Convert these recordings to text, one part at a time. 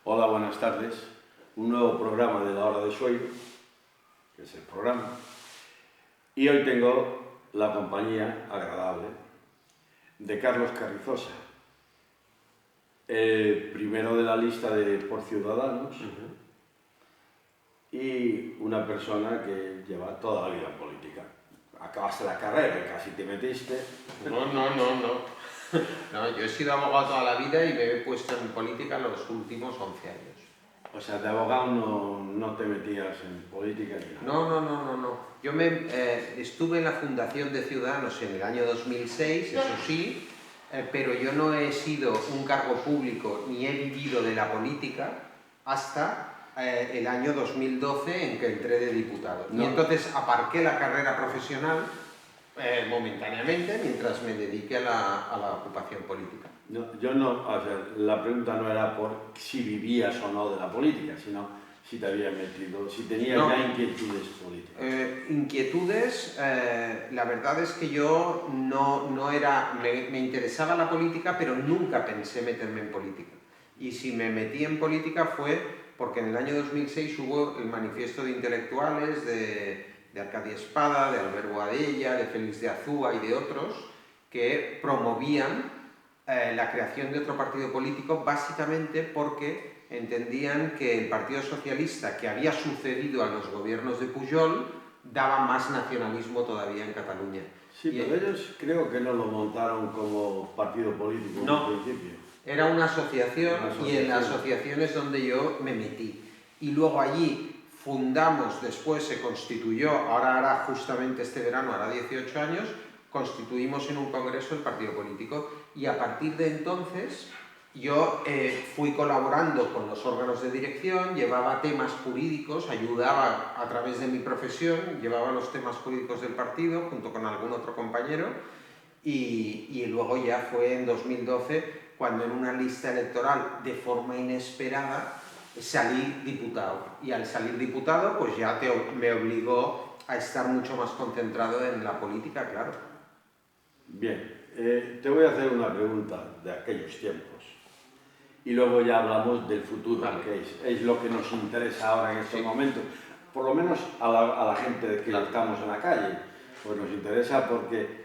Hola, buenas tardes. Un nuevo programa de La Hora de Sueiro, que es el programa. Y hoy tengo la compañía agradable de Carlos Carrizosa, el primero de la lista de Por Ciudadanos y una persona que lleva toda la vida en política. Acabaste la carrera y casi te metiste. No. No, yo he sido abogado toda la vida y me he puesto en política los últimos 11 años. O sea, de abogado no te metías en política ni nada. No. Yo estuve en la fundación de Ciudadanos en el año 2006, eso sí, pero yo no he sido un cargo público ni he vivido de la política hasta el año 2012 en que entré de diputado. No. Y entonces aparqué la carrera profesional momentáneamente mientras me dediqué a la ocupación política. No, yo no, o sea, la pregunta no era por si vivías o no de la política, sino si te habías metido, si tenías ya inquietudes políticas. Inquietudes, la verdad es que yo no era, me interesaba la política, pero nunca pensé meterme en política. Y si me metí en política fue porque en el año 2006 hubo el manifiesto de intelectuales de Arcadia Espada, de Albert Boadella, de Félix de Azúa y de otros que promovían la creación de otro partido político básicamente porque entendían que el Partido Socialista, que había sucedido a los gobiernos de Pujol, daba más nacionalismo todavía en Cataluña. Sí, pero ellos creo que no lo montaron como partido político en un principio. Era una asociación y en la asociación es donde yo me metí. Y luego allí fundamos, después se constituyó, ahora hará justamente este verano, hará 18 años, constituimos en un congreso el partido político y a partir de entonces yo fui colaborando con los órganos de dirección, llevaba temas jurídicos, ayudaba a través de mi profesión, llevaba los temas jurídicos del partido junto con algún otro compañero y luego ya fue en 2012 cuando en una lista electoral de forma inesperada salí diputado y al salir diputado pues ya me obligó a estar mucho más concentrado en la política, claro. Bien, te voy a hacer una pregunta de aquellos tiempos y luego ya hablamos del futuro, vale. Que es lo que nos interesa ahora en estos momentos, por lo menos a la gente que estamos en la calle, pues nos interesa porque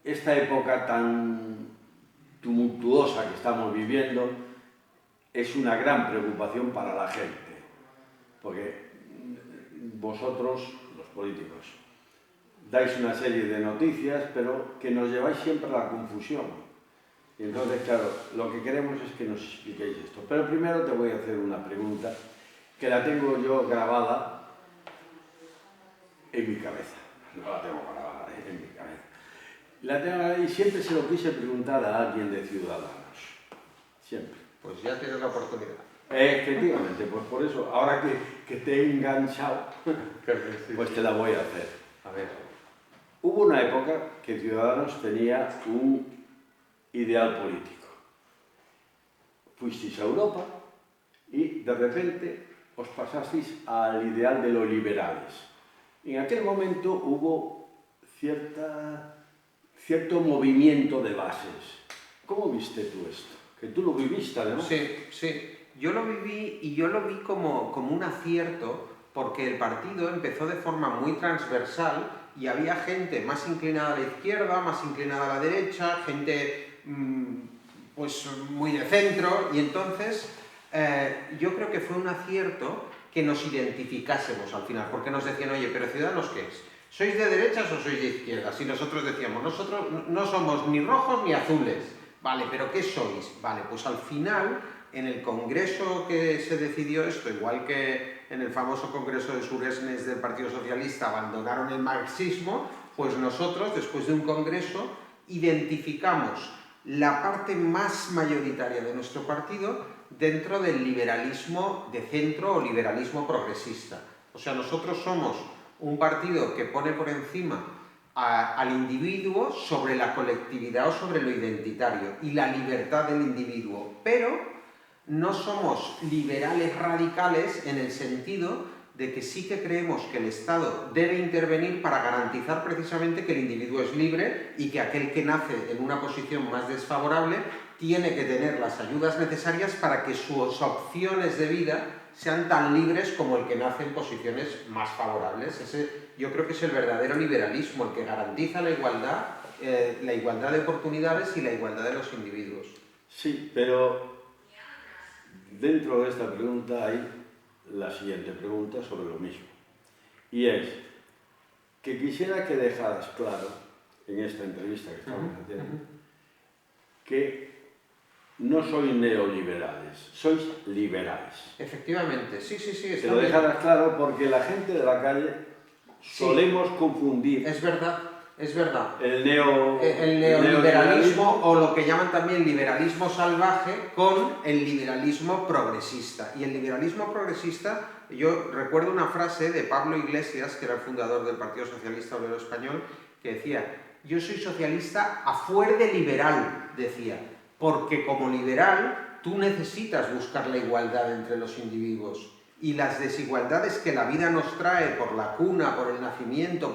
esta época tan tumultuosa que estamos viviendo es una gran preocupación para la gente, porque vosotros, los políticos, dais una serie de noticias, pero que nos lleváis siempre a la confusión. Y entonces, claro, lo que queremos es que nos expliquéis esto. Pero primero te voy a hacer una pregunta que la tengo yo grabada en mi cabeza. No la tengo grabada en mi cabeza. La tengo y siempre se lo quise preguntar a alguien de Ciudadanos. Siempre. Pues ya tienes la oportunidad. Efectivamente, pues por eso, ahora que te he enganchado, pues te la voy a hacer. A ver. Hubo una época que Ciudadanos tenía un ideal político. Fuisteis a Europa y de repente os pasasteis al ideal de los liberales. En aquel momento hubo cierto movimiento de bases. ¿Cómo viste tú esto? Que tú lo viviste, además. Sí. Yo lo viví y yo lo vi como un acierto porque el partido empezó de forma muy transversal y había gente más inclinada a la izquierda, más inclinada a la derecha, gente pues muy de centro y entonces yo creo que fue un acierto que nos identificásemos al final, porque nos decían, oye, pero Ciudadanos, ¿qué es? ¿Sois de derechas o sois de izquierdas? Y nosotros decíamos, nosotros no somos ni rojos ni azules. Vale, pero ¿qué sois? Vale, pues al final, en el congreso que se decidió esto, igual que en el famoso congreso de Suresnes del Partido Socialista abandonaron el marxismo, pues nosotros, después de un congreso, identificamos la parte más mayoritaria de nuestro partido dentro del liberalismo de centro o liberalismo progresista. O sea, nosotros somos un partido que pone por encima al individuo sobre la colectividad o sobre lo identitario y la libertad del individuo, pero no somos liberales radicales en el sentido de que sí que creemos que el Estado debe intervenir para garantizar precisamente que el individuo es libre y que aquel que nace en una posición más desfavorable tiene que tener las ayudas necesarias para que sus opciones de vida sean tan libres como el que nace en posiciones más favorables. Ese, yo creo que es el verdadero liberalismo, el que garantiza la igualdad de oportunidades y la igualdad de los individuos. Sí, pero dentro de esta pregunta hay la siguiente pregunta sobre lo mismo. Y es que quisiera que dejaras claro, en esta entrevista que estamos haciendo, que no sois neoliberales, sois liberales. Efectivamente, sí. Que lo dejaras claro porque la gente de la calle solemos confundir. Es verdad. El neoliberalismo, o lo que llaman también liberalismo salvaje, con el liberalismo progresista. Y el liberalismo progresista, yo recuerdo una frase de Pablo Iglesias, que era el fundador del Partido Socialista Obrero Español, que decía: yo soy socialista a fuer de liberal, decía, porque como liberal tú necesitas buscar la igualdad entre los individuos. Y las desigualdades que la vida nos trae por la cuna, por el nacimiento,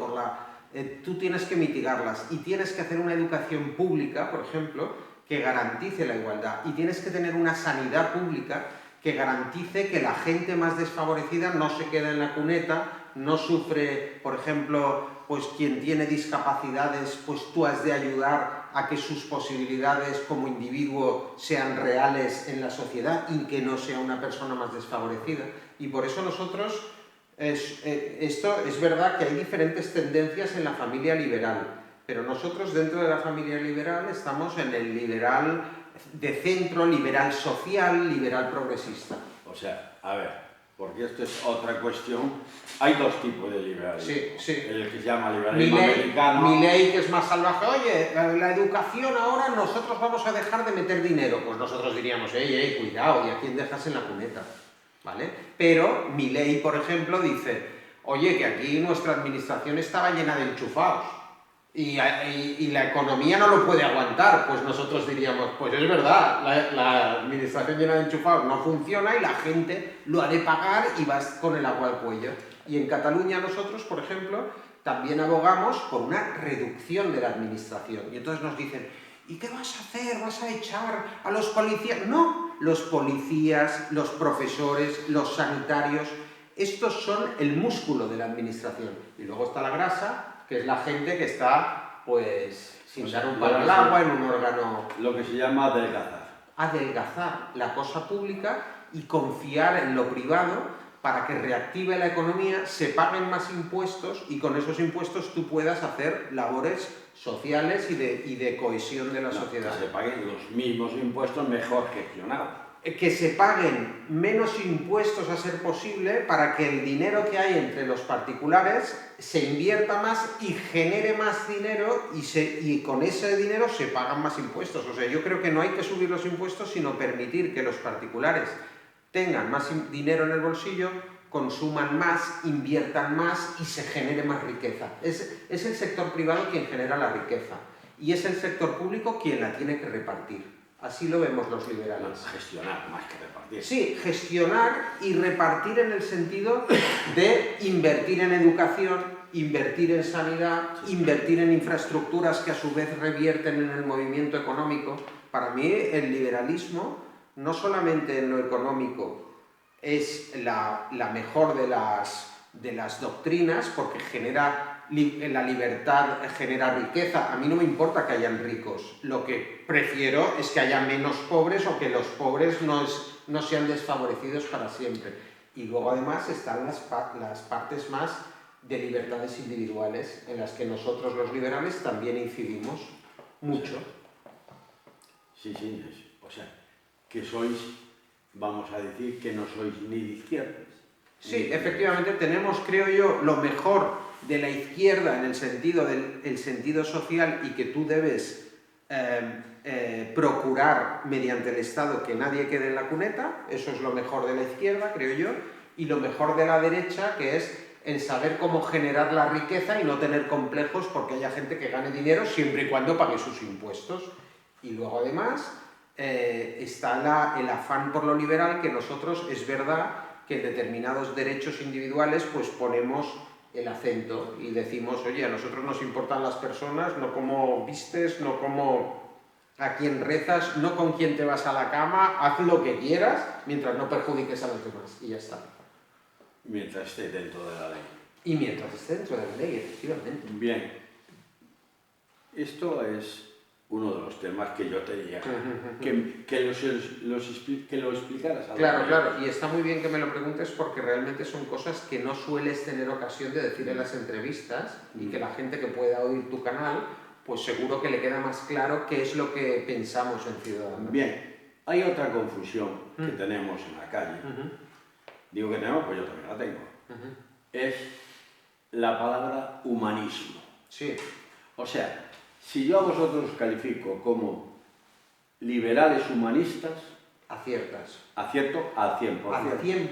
tú tienes que mitigarlas y tienes que hacer una educación pública, por ejemplo, que garantice la igualdad, y tienes que tener una sanidad pública que garantice que la gente más desfavorecida no se queda en la cuneta, no sufre, por ejemplo, pues quien tiene discapacidades, pues tú has de ayudar a que sus posibilidades como individuo sean reales en la sociedad y que no sea una persona más desfavorecida. Y por eso nosotros, esto es verdad que hay diferentes tendencias en la familia liberal, pero nosotros dentro de la familia liberal estamos en el liberal de centro, liberal social, liberal progresista. O sea, a ver, porque esto es otra cuestión. Hay dos tipos de liberalismo. Sí. El que se llama liberalismo americano. Milei, que es más salvaje. Oye, la educación ahora nosotros vamos a dejar de meter dinero. Pues nosotros diríamos, cuidado, ¿y a quién dejas en la cuneta? ¿Vale? Pero Milei, por ejemplo, dice, oye, que aquí nuestra administración estaba llena de enchufados y la economía no lo puede aguantar. Pues nosotros diríamos, pues es verdad, la administración llena de enchufados no funciona y la gente lo ha de pagar y vas con el agua al cuello. Y en Cataluña nosotros, por ejemplo, también abogamos por una reducción de la administración. Y entonces nos dicen, ¿y qué vas a hacer? ¿Vas a echar a los policías? No, los policías, los profesores, los sanitarios, estos son el músculo de la administración. Y luego está la grasa, que es la gente que está, pues, sin dar un palo al agua, en un órgano... Lo que se llama adelgazar. Adelgazar la cosa pública y confiar en lo privado para que reactive la economía, se paguen más impuestos y con esos impuestos tú puedas hacer labores sociales y de cohesión de la sociedad. Que se paguen los mismos impuestos mejor gestionados. Que se paguen menos impuestos a ser posible para que el dinero que hay entre los particulares se invierta más y genere más dinero y con ese dinero se pagan más impuestos. O sea, yo creo que no hay que subir los impuestos, sino permitir que los particulares tengan más dinero en el bolsillo, consuman más, inviertan más y se genere más riqueza. Es el sector privado quien genera la riqueza y es el sector público quien la tiene que repartir. Así lo vemos los liberales. Gestionar más que repartir. Sí, gestionar y repartir en el sentido de invertir en educación, invertir en sanidad, invertir en infraestructuras que a su vez revierten en el movimiento económico. Para mí el liberalismo, no solamente en lo económico, es la mejor de las doctrinas, porque la libertad genera riqueza. A mí no me importa que hayan ricos, lo que prefiero es que haya menos pobres o que los pobres no sean desfavorecidos para siempre. Y luego además están las partes más de libertades individuales en las que nosotros los liberales también incidimos mucho. Sí, o sea, que sois, vamos a decir, que no sois ni de izquierdas. Sí, efectivamente tenemos, creo yo, lo mejor de la izquierda en el sentido del sentido social y que tú debes procurar mediante el Estado que nadie quede en la cuneta. Eso es lo mejor de la izquierda, creo yo, y lo mejor de la derecha, que es el saber cómo generar la riqueza y no tener complejos porque haya gente que gane dinero siempre y cuando pague sus impuestos. Y luego además está el afán por lo liberal, que nosotros es verdad que en determinados derechos individuales pues ponemos el acento y decimos, oye, a nosotros nos importan las personas, no cómo vistes, no cómo a quien rezas, no con quien te vas a la cama, haz lo que quieras mientras no perjudiques a los demás. Y ya está. Mientras esté dentro de la ley. Y mientras esté dentro de la ley, efectivamente. Bien, esto es uno de los temas que yo te diría que lo explicaras. Claro, y está muy bien que me lo preguntes porque realmente son cosas que no sueles tener ocasión de decir en las entrevistas y que la gente que pueda oír tu canal, pues seguro que le queda más claro qué es lo que pensamos en Ciudadanos. Bien, hay otra confusión que tenemos en la calle. Digo que tenemos, pues yo también la tengo. Es la palabra humanismo. Sí. O sea, si yo a vosotros os califico como liberales humanistas, Aciertas. acierto al 100%. Al 100%,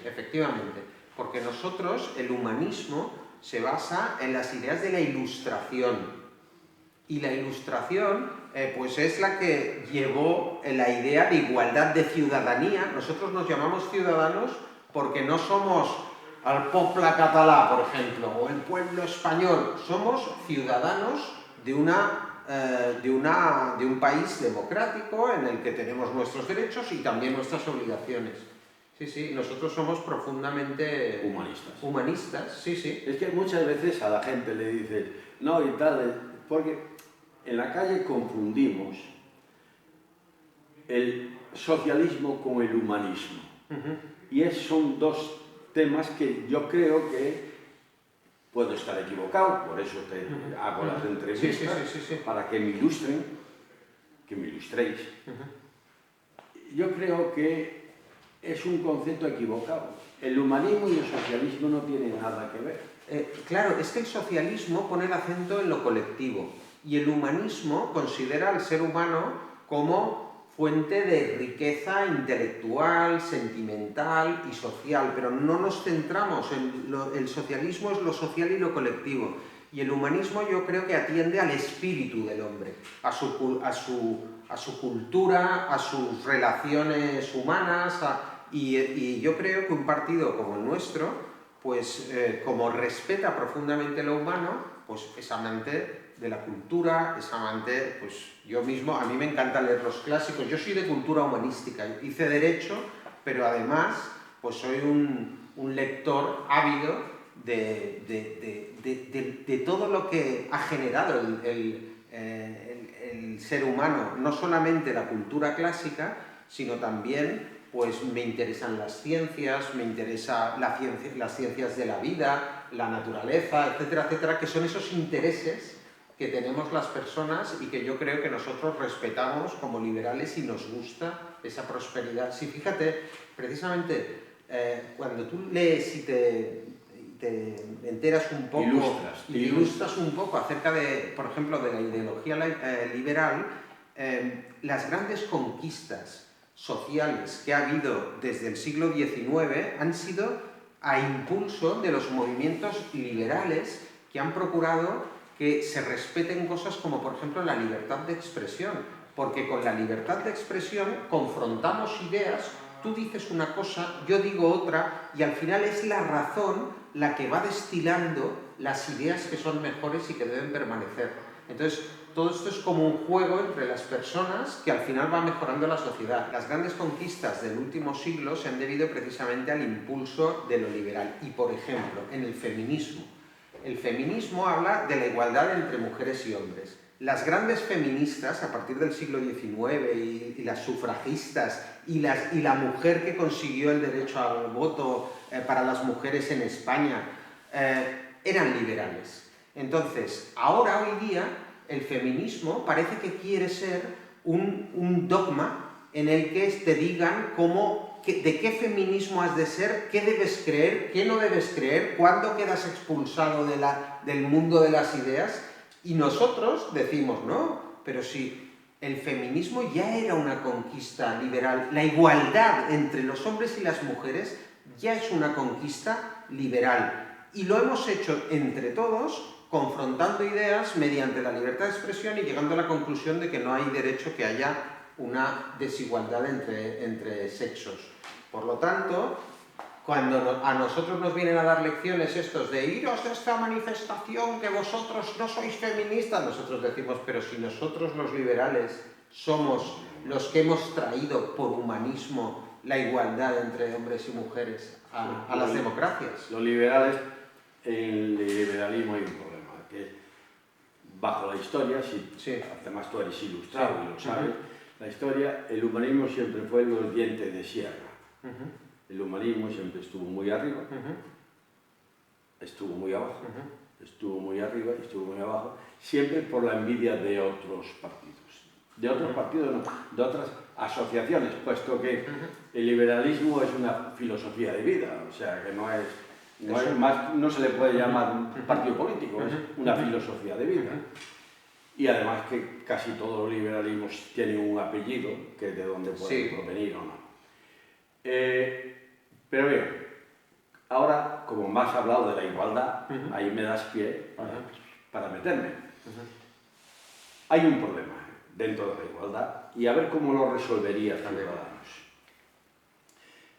efectivamente. Porque nosotros, el humanismo, se basa en las ideas de la Ilustración. Y la Ilustración, pues es la que llevó la idea de igualdad de ciudadanía. Nosotros nos llamamos ciudadanos porque no somos el poble català, por ejemplo, o el pueblo español. Somos ciudadanos de un país democrático en el que tenemos nuestros derechos y también nuestras obligaciones. Sí, nosotros somos profundamente humanistas, sí. Es que muchas veces a la gente le dices, no y tal, porque en la calle confundimos el socialismo con el humanismo. Y son dos temas que yo creo que puedo estar equivocado, por eso te hago las entrevistas, sí. para que me ilustren, que me ilustréis. Yo creo que es un concepto equivocado. El humanismo y el socialismo no tienen nada que ver. Claro, es que el socialismo pone el acento en lo colectivo y el humanismo considera al ser humano como fuente de riqueza intelectual, sentimental y social, pero no nos centramos en el socialismo, es lo social y lo colectivo. Y el humanismo yo creo que atiende al espíritu del hombre, a su cultura, a sus relaciones humanas, y yo creo que un partido como el nuestro, pues como respeta profundamente lo humano, pues es amante de la cultura, es amante, pues yo mismo, a mí me encanta leer los clásicos, yo soy de cultura humanística, hice Derecho, pero además pues soy un lector ávido de todo lo que ha generado el ser humano, no solamente la cultura clásica, sino también pues me interesan las ciencias, me interesa las ciencias de la vida, la naturaleza, etcétera, etcétera, que son esos intereses que tenemos las personas y que yo creo que nosotros respetamos como liberales y nos gusta esa prosperidad. Sí, fíjate, precisamente cuando tú lees y te enteras un poco, ilustras un poco acerca de, por ejemplo, de la ideología liberal, las grandes conquistas sociales que ha habido desde el siglo XIX han sido a impulso de los movimientos liberales que han procurado que se respeten cosas como, por ejemplo, la libertad de expresión, porque con la libertad de expresión confrontamos ideas, tú dices una cosa, yo digo otra, y al final es la razón la que va destilando las ideas que son mejores y que deben permanecer. Entonces, todo esto es como un juego entre las personas que al final va mejorando la sociedad. Las grandes conquistas del último siglo se han debido precisamente al impulso de lo liberal. Y, por ejemplo, en el feminismo. El feminismo habla de la igualdad entre mujeres y hombres. Las grandes feministas, a partir del siglo XIX, y las sufragistas, y la mujer que consiguió el derecho al voto para las mujeres en España, eran liberales. Entonces, ahora, hoy día, el feminismo parece que quiere ser un dogma en el que te digan de qué feminismo has de ser, qué debes creer, qué no debes creer, cuándo quedas expulsado del mundo de las ideas. Y nosotros decimos, no, pero si el feminismo ya era una conquista liberal, la igualdad entre los hombres y las mujeres ya es una conquista liberal. Y lo hemos hecho entre todos, confrontando ideas mediante la libertad de expresión y llegando a la conclusión de que no hay derecho que haya una desigualdad entre sexos. Por lo tanto, cuando a nosotros nos vienen a dar lecciones estos de iros de esta manifestación, que vosotros no sois feministas, nosotros decimos, pero si nosotros los liberales somos los que hemos traído por humanismo la igualdad entre hombres y mujeres a las democracias. Los liberales, en el liberalismo hay un problema, que bajo la historia, además tú eres ilustrado y lo sabes, la historia, el humanismo siempre fue los dientes de sierra. El humanismo siempre estuvo muy arriba, estuvo muy abajo, estuvo muy arriba y estuvo muy abajo, siempre por la envidia de otros partidos. De otros partidos, no, de otras asociaciones, puesto que el liberalismo es una filosofía de vida, o sea, que no se le puede llamar un partido político, es una filosofía de vida. Y además que casi todos los liberalismos tienen un apellido, que es de donde pueden provenir o no. Pero bien, ahora, como me has hablado de la igualdad, ahí me das pie para meterme. Hay un problema dentro de la igualdad y a ver cómo lo resolvería Ciudadanos.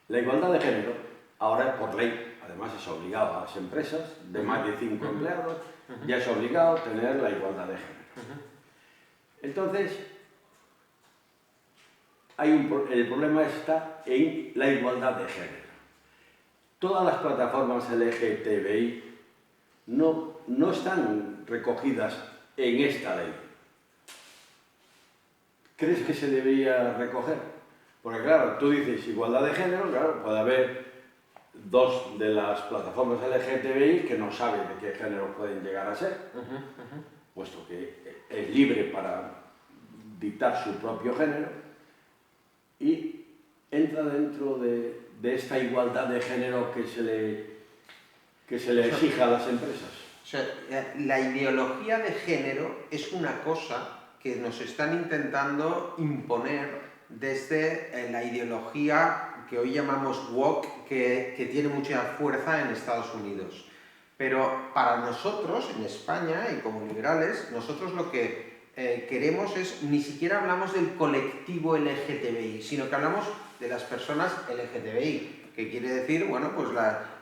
La igualdad de género, ahora por ley, además es obligado a las empresas de más de 5 empleados, ya es obligado tener la igualdad de género. Entonces, el problema está en la igualdad de género. Todas las plataformas LGTBI no están recogidas en esta ley. ¿Crees que se debería recoger? Porque claro, tú dices igualdad de género, claro, puede haber dos de las plataformas LGTBI que no saben de qué género pueden llegar a ser, puesto que es libre para dictar su propio género y entra dentro de esta igualdad de género que se le exige a las empresas. O sea, la ideología de género es una cosa que nos están intentando imponer desde la ideología que hoy llamamos woke, que tiene mucha fuerza en Estados Unidos. Pero para nosotros, en España, y como liberales, nosotros lo que queremos es, ni siquiera hablamos del colectivo LGTBI, sino que hablamos de las personas LGTBI, que quiere decir, bueno, pues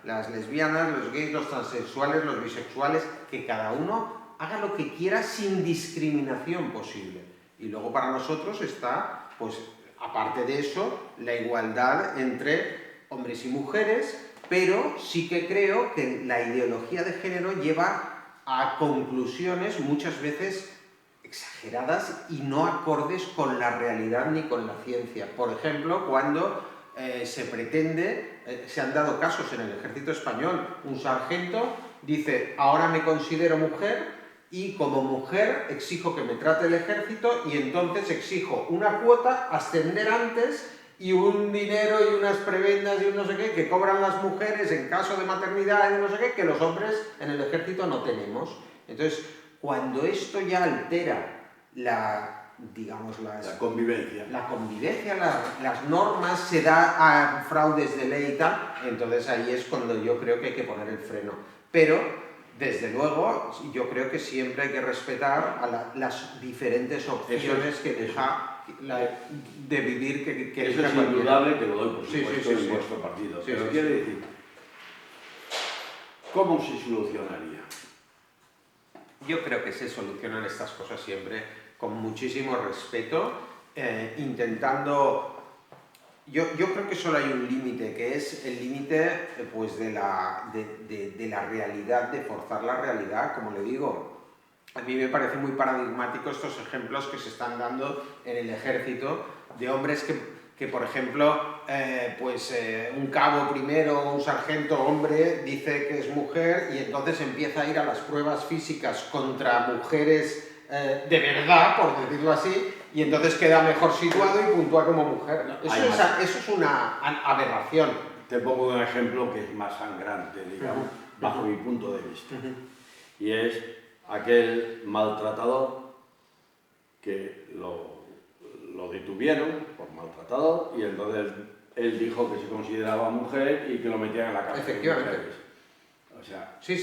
las lesbianas, los gays, los transexuales, los bisexuales, que cada uno haga lo que quiera sin discriminación posible. Y luego para nosotros está, pues, aparte de eso, la igualdad entre hombres y mujeres, pero sí que creo que la ideología de género lleva a conclusiones muchas veces exageradas y no acordes con la realidad ni con la ciencia. Por ejemplo, cuando se pretende, se han dado casos en el ejército español, un sargento dice, ahora me considero mujer y como mujer exijo que me trate el ejército y entonces exijo una cuota, ascender antes y un dinero y unas prebendas y un no sé qué que cobran las mujeres en caso de maternidad y no sé qué que los hombres en el ejército no tenemos. Entonces, cuando esto ya altera la convivencia, las normas, se da a fraudes de ley y tal, entonces ahí es cuando yo creo que hay que poner el freno. Pero desde luego, yo creo que siempre hay que respetar a las diferentes opciones que deja de vivir que eso es indudable, que lo doy por supuesto en vuestro partido. Pero quiero decir, ¿cómo se solucionaría? Yo creo que se solucionan estas cosas siempre con muchísimo respeto, intentando... Yo creo que solo hay un límite, que es el límite pues, de la realidad, de forzar la realidad, como le digo. A mí me parece muy paradigmático estos ejemplos que se están dando en el ejército de hombres que por ejemplo, un cabo primero o un sargento hombre dice que es mujer y entonces empieza a ir a las pruebas físicas contra mujeres de verdad, por decirlo así, y entonces queda mejor situado y puntúa como mujer. Eso es una aberración. Te pongo un ejemplo que es más sangrante, digamos, bajo mi punto de vista. Y es aquel maltratador que lo detuvieron por maltratador y entonces él dijo que se consideraba mujer y que lo metían en la cárcel. Efectivamente. O sea, sí.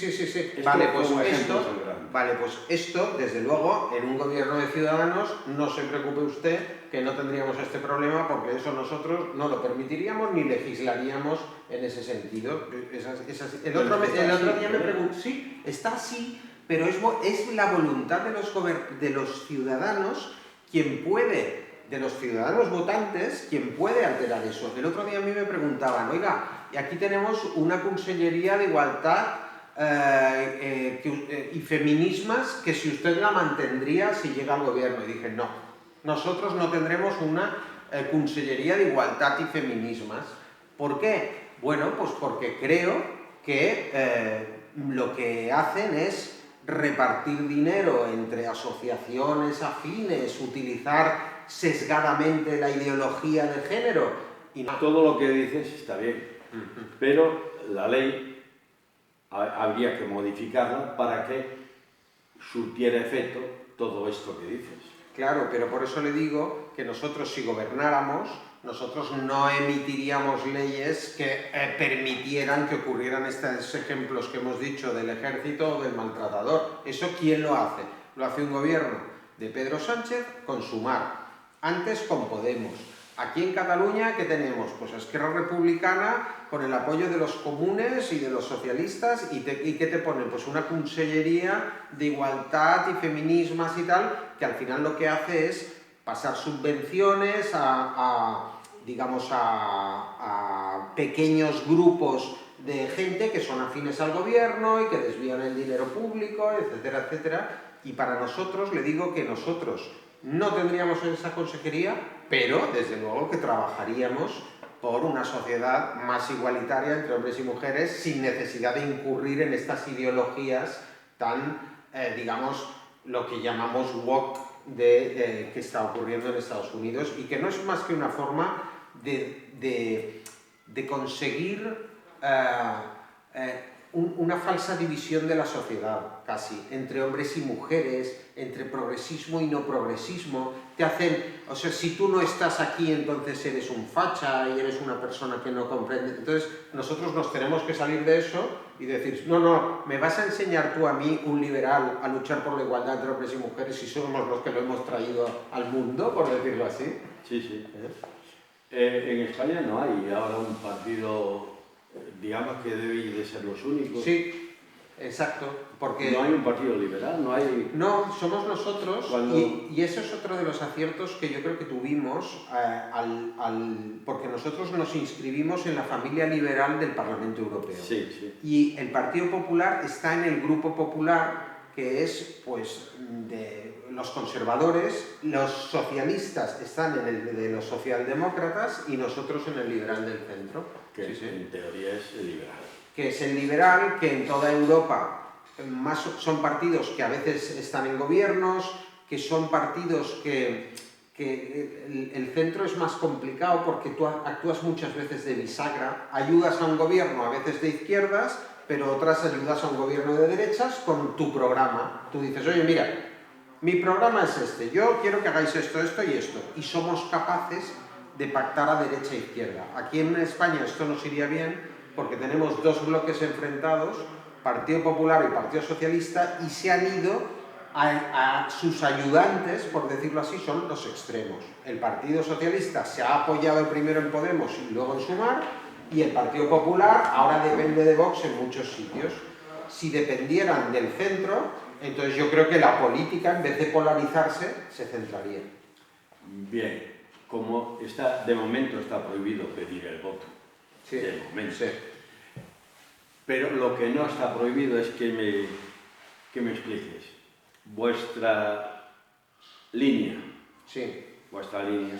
Vale, pues esto, desde luego, en un gobierno de Ciudadanos, no se preocupe usted que no tendríamos este problema porque eso nosotros no lo permitiríamos ni legislaríamos en ese sentido. El otro día me pregunto, sí, está así, pero es la voluntad de los ciudadanos quien puede de los ciudadanos votantes quien puede alterar eso. El otro día a mí me preguntaban, oiga, y aquí tenemos una Consellería de Igualdad y Feminismas que si usted la mantendría si llega al gobierno. Y dije, no, nosotros no tendremos una Consellería de Igualdad y Feminismas. ¿Por qué? Bueno, pues porque creo que lo que hacen es repartir dinero entre asociaciones afines, utilizar sesgadamente la ideología de género. Y no. Todo lo que dices está bien, pero la ley habría que modificarla para que surtiera efecto todo esto que dices. Claro, pero por eso le digo que nosotros, si gobernáramos, nosotros no emitiríamos leyes que permitieran que ocurrieran estos ejemplos que hemos dicho del ejército o del maltratador. ¿Eso quién lo hace? Lo hace un gobierno de Pedro Sánchez con Sumar, antes con Podemos. Aquí en Cataluña, ¿qué tenemos? Pues Esquerra Republicana con el apoyo de los comunes y de los socialistas. ¿Y qué te ponen? Pues una consellería de igualdad y feminismas y tal, que al final lo que hace es pasar subvenciones digamos, a pequeños grupos de gente que son afines al gobierno y que desvían el dinero público, etcétera, etcétera. Y para nosotros, le digo que nosotros no tendríamos esa consejería, pero desde luego que trabajaríamos por una sociedad más igualitaria entre hombres y mujeres sin necesidad de incurrir en estas ideologías tan, digamos, lo que llamamos woke que está ocurriendo en Estados Unidos y que no es más que una forma de conseguir una falsa división de la sociedad, casi, entre hombres y mujeres, entre progresismo y no progresismo. Te hacen, o sea, si tú no estás aquí, entonces eres un facha y eres una persona que no comprende. Entonces, nosotros nos tenemos que salir de eso y decir, no, me vas a enseñar tú a mí, un liberal, a luchar por la igualdad entre hombres y mujeres si somos los que lo hemos traído al mundo, por decirlo así. Sí. En España no hay ahora un partido, digamos, que debe de ser los únicos. Sí, exacto. Porque no hay un partido liberal, no hay... No, somos nosotros y eso es otro de los aciertos que yo creo que tuvimos porque nosotros nos inscribimos en la familia liberal del Parlamento Europeo. Sí. Y el Partido Popular está en el Grupo Popular, que es pues de los conservadores, los socialistas están en el de los socialdemócratas y nosotros en el liberal del centro. Que en teoría es el liberal. Que es el liberal, que en toda Europa son partidos que a veces están en gobiernos, que son partidos que el centro es más complicado porque tú actúas muchas veces de bisagra, ayudas a un gobierno a veces de izquierdas, pero otras ayudas a un gobierno de derechas con tu programa. Tú dices, oye, mira, mi programa es este, yo quiero que hagáis esto, esto y esto, y somos capaces de pactar a derecha e izquierda. Aquí en España esto nos iría bien porque tenemos dos bloques enfrentados, Partido Popular y Partido Socialista, y se han ido a sus ayudantes, por decirlo así, son los extremos. El Partido Socialista se ha apoyado primero en Podemos y luego en Sumar, y el Partido Popular ahora depende de Vox en muchos sitios. Si dependieran del centro, entonces yo creo que la política, en vez de polarizarse, se centraría. Bien, como de momento está prohibido pedir el voto. Sí, de momento. Sí. Pero lo que no está prohibido es que me expliques vuestra línea. Sí. Vuestra línea.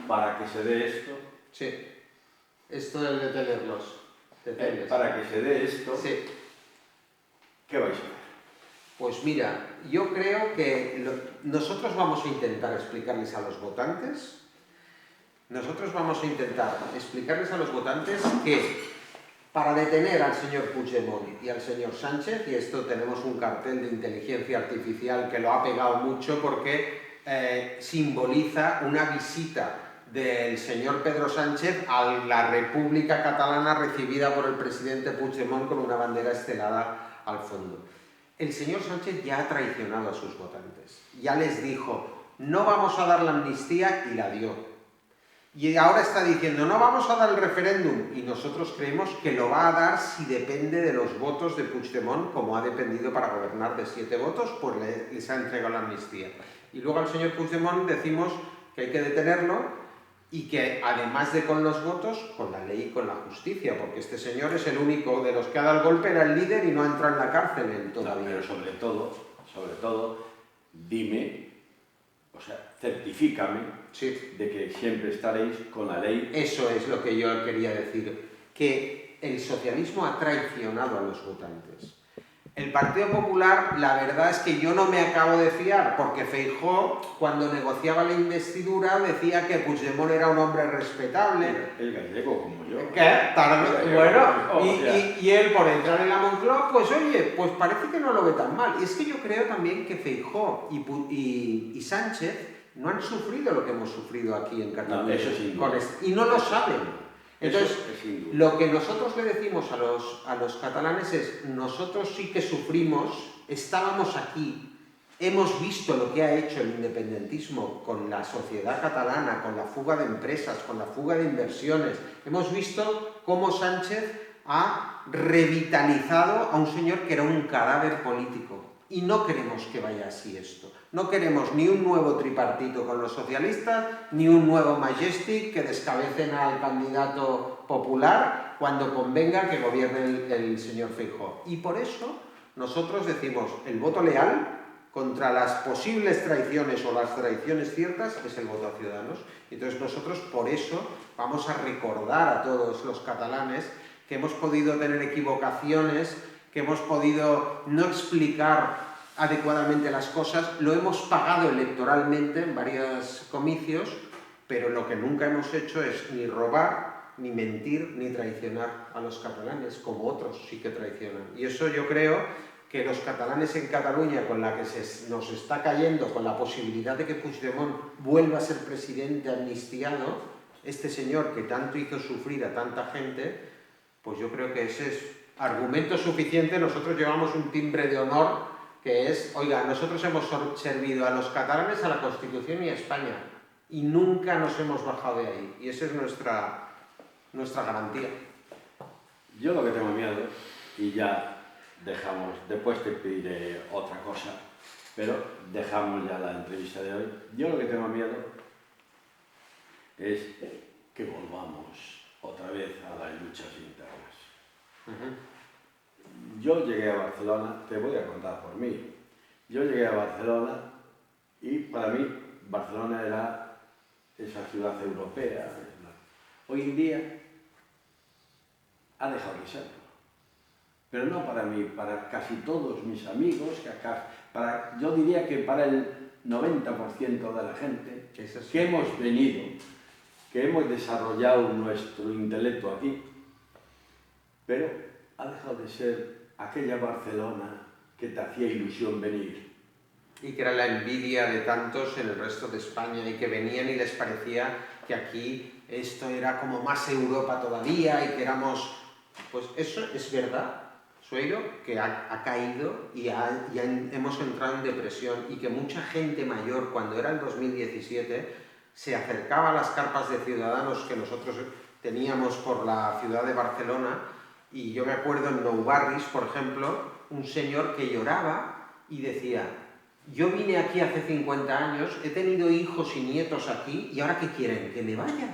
Para que se dé esto. Sí. Esto es de tenerlos. Para que se dé esto. Sí. ¿Qué vais a hacer? Pues mira, yo creo que nosotros vamos a intentar explicarles a los votantes. Nosotros vamos a intentar explicarles a los votantes que para detener al señor Puigdemont y al señor Sánchez, y esto tenemos un cartel de inteligencia artificial que lo ha pegado mucho porque simboliza una visita del señor Pedro Sánchez a la República Catalana recibida por el presidente Puigdemont con una bandera estelada al fondo. El señor Sánchez ya ha traicionado a sus votantes, ya les dijo, no vamos a dar la amnistía y la dio. Y ahora está diciendo, no vamos a dar el referéndum, y nosotros creemos que lo va a dar si depende de los votos de Puigdemont, como ha dependido para gobernar de 7 votos, pues les ha entregado la amnistía. Y luego al señor Puigdemont decimos que hay que detenerlo y que además de con los votos, con la ley y con la justicia, porque este señor es el único de los que ha dado el golpe, era el líder y no ha entrado en la cárcel él todavía. No, pero sobre todo, dime, o sea, certifícame Sí. de que siempre estaréis con la ley. Eso es lo que yo quería decir, que el socialismo ha traicionado a los votantes. El Partido Popular, la verdad es que yo no me acabo de fiar, porque Feijóo, cuando negociaba la investidura, decía que Puigdemont era un hombre respetable. El gallego como yo. Y él por entrar en la Moncloa, pues oye, pues parece que no lo ve tan mal. Y es que yo creo también que Feijóo y Sánchez no han sufrido lo que hemos sufrido aquí en Cataluña. No, eso sin duda. Y no lo saben. Entonces, es lo que nosotros le decimos a los catalanes es, nosotros sí que sufrimos, estábamos aquí, hemos visto lo que ha hecho el independentismo con la sociedad catalana, con la fuga de empresas, con la fuga de inversiones, hemos visto cómo Sánchez ha revitalizado a un señor que era un cadáver político. Y no queremos que vaya así esto. No queremos ni un nuevo tripartito con los socialistas, ni un nuevo Majestic que descabecen al candidato popular cuando convenga que gobierne el señor Feijóo. Y por eso nosotros decimos, el voto leal contra las posibles traiciones o las traiciones ciertas es el voto a Ciudadanos. Entonces nosotros por eso vamos a recordar a todos los catalanes que hemos podido tener equivocaciones, que hemos podido no explicar adecuadamente las cosas, lo hemos pagado electoralmente en varios comicios, pero lo que nunca hemos hecho es ni robar, ni mentir, ni traicionar a los catalanes, como otros sí que traicionan. Y eso yo creo que los catalanes en Cataluña, con la que nos está cayendo, con la posibilidad de que Puigdemont vuelva a ser presidente amnistiado, este señor que tanto hizo sufrir a tanta gente, pues yo creo que ese es argumento suficiente. Nosotros llevamos un timbre de honor que es, oiga, nosotros hemos servido a los catalanes, a la Constitución y a España y nunca nos hemos bajado de ahí, y esa es nuestra garantía. Yo lo que tengo miedo, y ya dejamos, después te pediré otra cosa, pero dejamos ya la entrevista de hoy. Yo lo que tengo miedo es que volvamos otra vez a las luchas internas. Yo llegué a Barcelona, te voy a contar por mí, yo llegué a Barcelona y para mí Barcelona era esa ciudad europea. Hoy en día ha dejado de serlo, pero no para mí, para casi todos mis amigos, yo diría que para el 90% de la gente que hemos venido, que hemos desarrollado nuestro intelecto aquí, pero ha dejado de ser aquella Barcelona que te hacía ilusión venir. Y que era la envidia de tantos en el resto de España y que venían y les parecía que aquí esto era como más Europa todavía y que éramos... Pues eso es verdad, Sueiro, que ha caído y hemos entrado en depresión y que mucha gente mayor, cuando era el 2017, se acercaba a las carpas de Ciudadanos que nosotros teníamos por la ciudad de Barcelona. Y yo me acuerdo en Nou Barris, por ejemplo, un señor que lloraba y decía, yo vine aquí hace 50 años, he tenido hijos y nietos aquí, y ahora ¿qué quieren? ¿Que me vaya?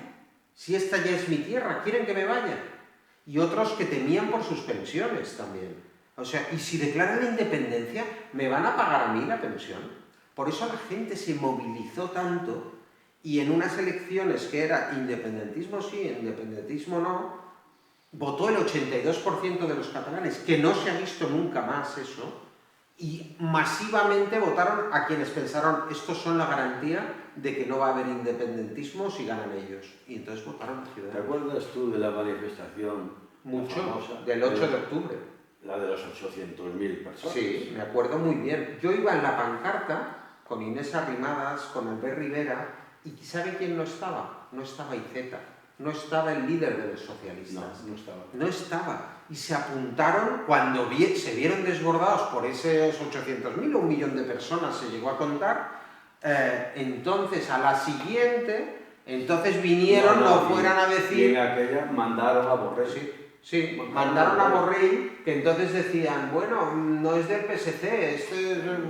Si esta ya es mi tierra, ¿quieren que me vaya? Y otros que temían por sus pensiones también. O sea, y si declaran la independencia, ¿me van a pagar a mí la pensión? Por eso la gente se movilizó tanto, y en unas elecciones que era independentismo sí, independentismo no, votó el 82% de los catalanes, que no se ha visto nunca más eso, y masivamente votaron a quienes pensaron, estos son la garantía de que no va a haber independentismo si ganan ellos. Y entonces votaron a Ciudadanos. ¿Te acuerdas tú de la manifestación Mucho, famosa, del 8 de octubre? La de los 800.000 personas. Sí, me acuerdo muy bien. Yo iba en la pancarta con Inés Arrimadas, con Albert Rivera, y ¿sabe quién no estaba? No estaba Iceta. No estaba el líder de los socialistas. No estaba. No estaba. Y se apuntaron cuando se vieron desbordados por esos 800.000 o 1 millón de personas, se llegó a contar. Entonces, a la siguiente, entonces vinieron, no fueran a decir... Y en aquella mandaron a Borrell. Sí, Sí, mandaron a Borrell, que entonces decían, bueno, no es del PSC,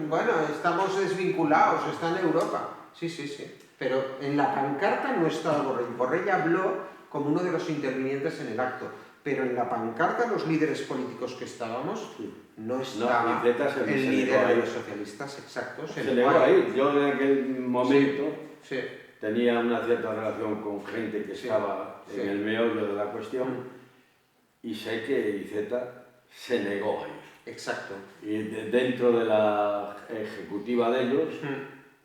bueno, estamos desvinculados, está en Europa. Sí, sí, sí. Pero en la pancarta no estaba Borrell. Borrell habló como uno de los intervinientes en el acto. Pero en la pancarta los líderes políticos que estábamos no estaba el líder de los socialistas, exacto. Se negó ahí. Yo en aquel momento sí. tenía una cierta relación con gente que estaba en el meollo de la cuestión. Y sé que Iceta se negó a ir. Exacto. Y dentro de la ejecutiva de ellos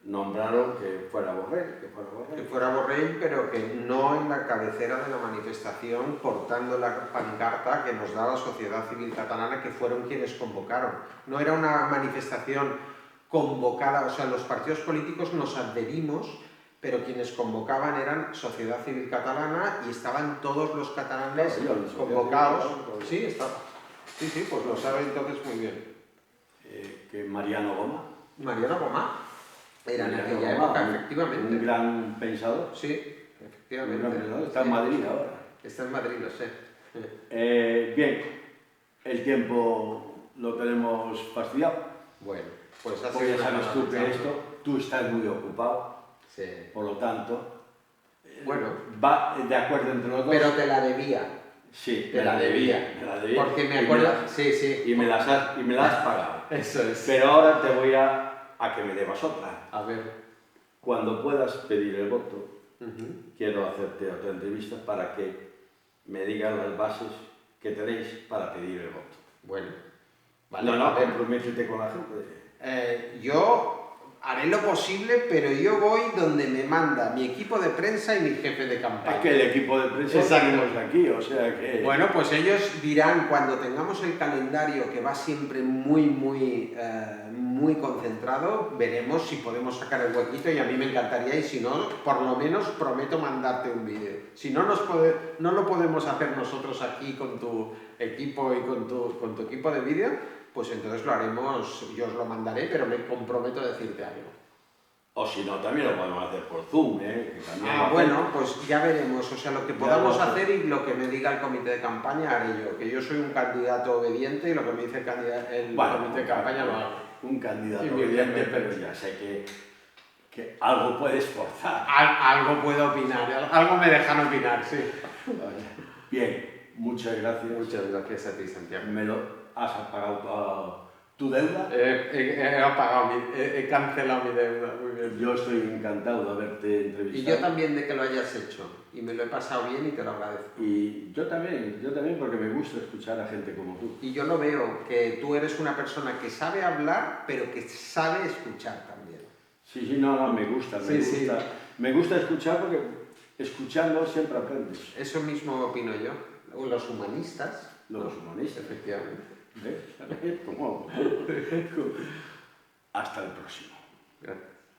nombraron que fuera Borrell. Que fuera Borrell, pero que no en la cabecera de la manifestación, portando la pancarta que nos da la sociedad civil catalana, que fueron quienes convocaron. No era una manifestación convocada, o sea, los partidos políticos nos adherimos, pero quienes convocaban eran Sociedad Civil Catalana y estaban todos los catalanes convocados. Sí, estaba. Sí, pues lo sabe entonces muy bien. Que Mariano Goma. Mariano Goma era en aquella época, efectivamente. Un gran pensador. Sí, efectivamente. Un gran pensador. Está en Madrid ahora. Está en Madrid, lo sé. Bien, el tiempo lo tenemos fastidiado. Bueno, pues así. Porque ya sabes tú que tú estás muy ocupado. Sí. Por lo tanto, bueno, va de acuerdo entre los dos. Pero te la debía. Sí, te la debía. Porque me acuerdo. Sí. Y me la has pagado. Eso es. Pero ahora te voy a que me debas otra. A ver. Cuando puedas pedir el voto, quiero hacerte otra entrevista para que me digas las bases que tenéis para pedir el voto. Bueno. Vale, comprométete con la gente. Yo haré lo posible, pero yo voy donde me manda mi equipo de prensa y mi jefe de campaña. Es que el equipo de prensa tenemos aquí, o sea que... Bueno, pues ellos dirán, cuando tengamos el calendario que va siempre muy concentrado, veremos si podemos sacar el huequito y a mí me encantaría, y si no, por lo menos prometo mandarte un vídeo. Si no, no lo podemos hacer nosotros aquí con tu equipo y con tu equipo de vídeo, pues entonces lo haremos, yo os lo mandaré, pero me comprometo a decirte algo. O si no, también lo podemos hacer por Zoom, ¿eh? Bueno, pues ya veremos, o sea, lo que podamos hacer y lo que me diga el comité de campaña haré yo, que yo soy un candidato obediente y lo que me dice el comité de campaña lo hago. Un candidato obediente, pero ya sé que algo puedes forzar. Algo puedo opinar, algo me dejan opinar, sí. Bien, muchas gracias. Muchas gracias a ti, Santiago. ¿Has pagado tu deuda? He cancelado mi deuda, muy bien. Yo estoy encantado de haberte entrevistado. Y yo también de que lo hayas hecho, y me lo he pasado bien y te lo agradezco. Y yo también porque me gusta escuchar a gente como tú. Y yo lo veo, que tú eres una persona que sabe hablar, pero que sabe escuchar también. Sí, no, me gusta. Me gusta escuchar porque escuchando siempre aprendes. Eso mismo opino yo. Los humanistas. Los humanistas. Efectivamente. ¿Ves? ¿Cómo? Hasta el próximo. Gracias.